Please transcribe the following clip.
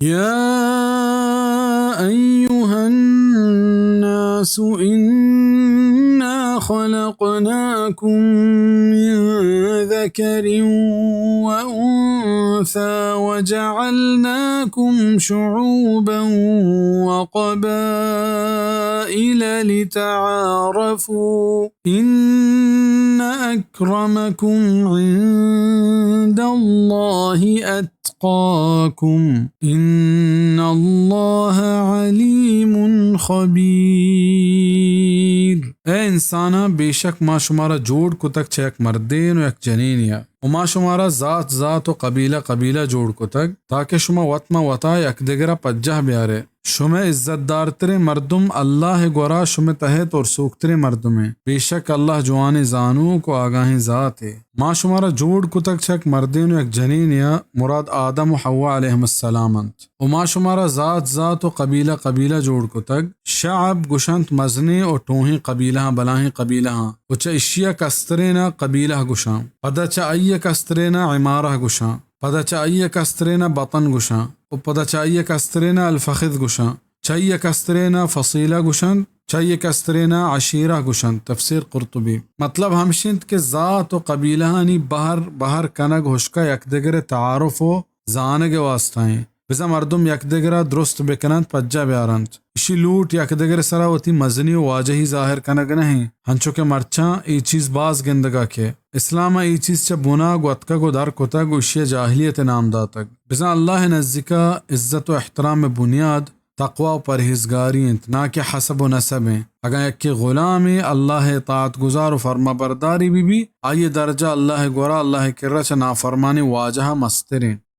يا أيها الناس إنا خلقناكم من ذكر وأنثى وجعلناكم شعوبا وقبائل لتعارفوا إن أكرمكم عند الله أتقاكم إن الله عليم खबीर। ए इंसाना बेशक माँ शुमारा जोड़ को तक छे एक मर्देन और एक जनीनिया उमा शुमारा ज़ात ज़ात और कबीला कबीला जोड़ को तक ताकि शुमा वतमा वता यक दिगरा पज्जह ब्यारे शुमे इज्जतदार तेरे मर्दुम अल्लाह गोरा शुमे तहत और सूखतरे मर्दुमे बेशक अल्लाह जुआने जानू को आगाही ज़ात है। माँ शुमारा जोड़ को तक छक मर्देन एक जनीनिया मुराद आदम और हव्वा अलैहिमुस्सलामंत उमा शुमारा ज़ात ज़ात और कबीला कबीला जोड़ को तक शाब गुशंत मजने और टोही कबीला बलाही कबीला उचा इशिया कस्तरेना कबीला गुशा पदा चाहिए कस्तरेना इमारा गुशा पदा चाहिए कस्तरेना बतन गुशा पदा चाहिए कस्तरेना अल्फखिद गुशा चाहिए कस्तरेना फसीला गुशन चाहिए कस्तरेना अशीरा गुशन तफसीर कुर्तुबी मतलब हमशिंद के ज़ात और कबीलानी बहर बहर कनग हुश्का यकदगरे तारुफ हो जाने के वास्ताएं बिजा मर्दुम यकदगरा दुरुस्त बेकनंत पज्जा ब्यारंत इशी लूट यकदगरे सरावती मजनी वाजही जाहिर कनग नहीं हंचो के मर्चा ई चीज बाज गिंदगा के इस्लामा ई चीज च बुना गुतका गो दर कोता गुशिया जाहिलियत नामदा तक बिजा अल्लाह नज़दीका इज्जत व एहतराम में बुनियाद तक़वा व परहेज़गारी ना कि हसब व नसब हैं। अगर एक के ग़ुलाम अल्लाह ताअत गुज़ार व फरमा बरदारी भी आइए दर्जा अल्लाह गोरा अल्लाह के रच नाफरमानी वाजह मस्तरें।